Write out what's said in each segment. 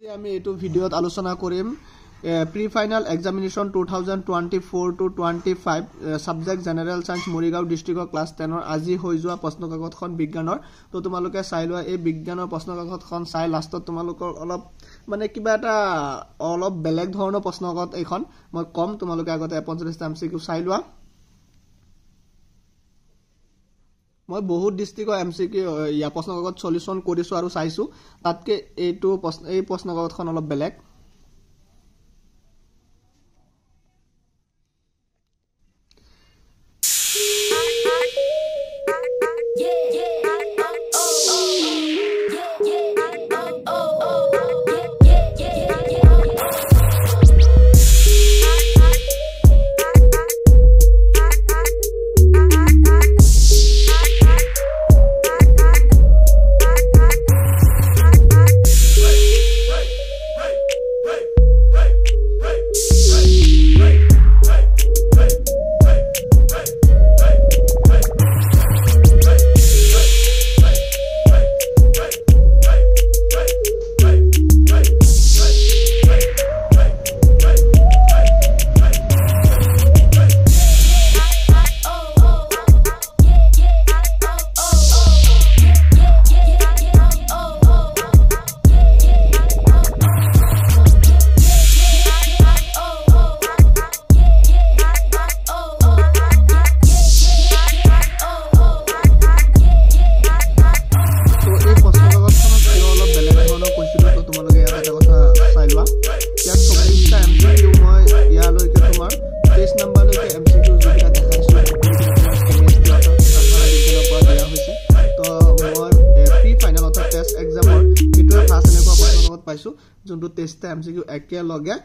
আমি এইটো ভিডিওত আলোচনা কৰিম pre final examination 2024 to 25 subject general science Morigaon ডিস্ট্ৰিক্টৰ ক্লাস 10 ৰ আজি হৈ যোৱা প্ৰশ্ন কাকতখন বিজ্ঞানৰ তো তোমালোকে চাই লোৱা এই বিজ্ঞানৰ প্ৰশ্ন কাকতখন চাই লাষ্টত তোমালোকৰ অলপ মানে কিবা এটা অলপ বেলেগ ধৰণৰ প্ৰশ্ন কাকত এইখন মই কম তোমালোকে আগতে 45 এমসিকিউ চাই লোৱা মই বহুত ডিস্ট্ৰিক্টৰ এমসিকিউ ইয়া প্ৰশ্ন কাকত সলিউশন কৰিছো আৰু চাইছো তাতকে এইটো এই প্ৰশ্ন কাকতখন অলপ বেলেগ যোনটো টেস্ট এমসিকিউ একেলগে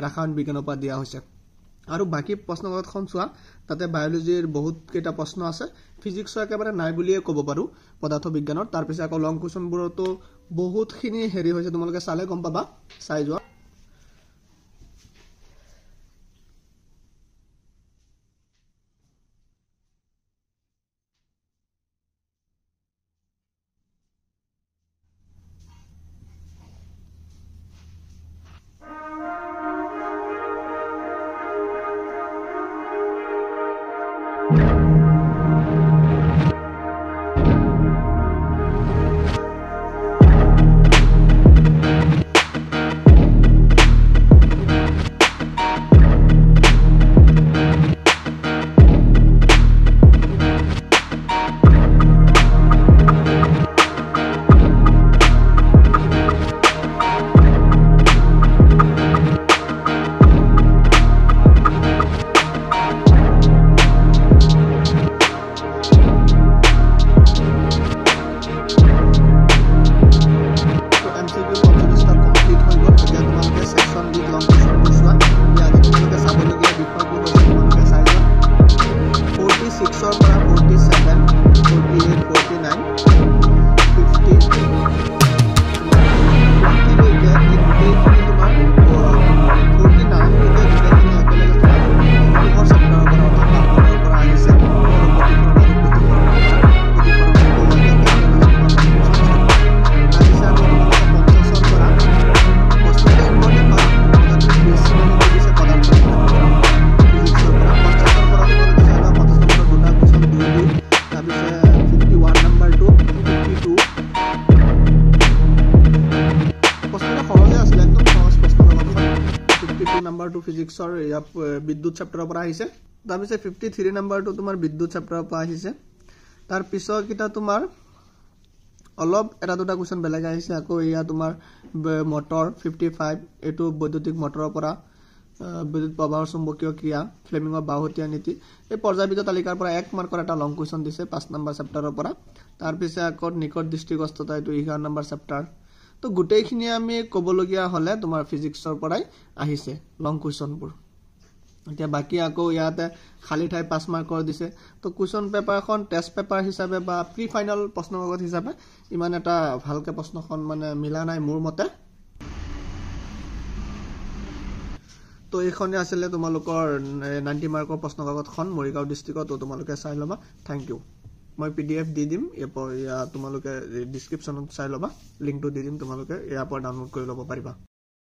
ৰাসায়ন বিজ্ঞানৰ পৰা দিয়া হৈছে আৰু বাকি প্ৰশ্ন কাকতখন চোৱা তাতে বায়োলজিৰ বহুত কেইটা প্ৰশ্ন আছে ফিজিক্সৰ একেবাৰে নাই বুলিয়ে ক'ব পাৰো পদাৰ্থ বিজ্ঞানৰ তাৰ পিছে আকৌ লং কোৱেশ্চনবোৰতো বহুতখিনি হেৰি হৈছে তোমালোকে চালে গম পাবা চাই যোৱা number 2 physicsৰ বিদ্যুৎ চেপ্টাৰৰ পৰা আহিছে তাৰ পিছে 53 নম্বৰটো তোমাৰ বিদ্যুৎ চেপ্টাৰৰ পৰা আহিছে তাৰ পিছৰ কিটা তোমাৰ অলপ এটা দুটা কোৱেশ্চন বেলেগ আহিছে আকৌ ইয়া তোমাৰ মটৰ 55 এটো বৈদ্যুতিক মটৰৰ পৰা বিদ্যুৎ প্ৰবাহৰ চুম্বকীয় ক্ৰিয়া ফ্লেমিঙৰ বাহুতীয়া নীতি এই পৰ্যায়বিদ তালিকাৰ পৰা 1 মাৰ্কৰ এটা লং কোৱেশ্চন দিছে 5 নম্বৰ চেপ্টাৰৰ পৰা তাৰ পিছে আকৌ নিকট দৃষ্টিগোচৰতা এটো 11 নম্বৰ চেপ্টাৰ তো গুটেইখিনি আমি কবলগিয়া হলে তোমাৰ ফিজিক্সৰ পৰাই আহিছে লং কোৱেশ্চনবোৰ এতিয়া বাকি আকৌ ইয়াতে খালি ঠাই 5 মাৰ্কৰ দিছে তো কোৱেশ্চন পেপাৰখন টেস্ট পেপাৰ হিচাপে বা প্ৰি ফাইনাল প্ৰশ্ন কাকত হিচাপে ইমান এটা ভালকে প্ৰশ্নখন মানে মিলা নাই মোৰ মতে তো এইখনে আছিল তোমালোকৰ 90 মাৰ্কৰ প্ৰশ্ন কাকতখন মৰিগাঁও ডিস্ট্ৰিক্টত তো তোমালোকে চাই লবা থ্যাংক ইউ মই PDF দি দিম ইয়া তোমালোকে ডেসক্ৰিপচনত চাই লবা লিংকটো দি দিম তোমালোকে ইয়াৰ পৰা ডাউনলোড কৰি ল'ব পাৰিবা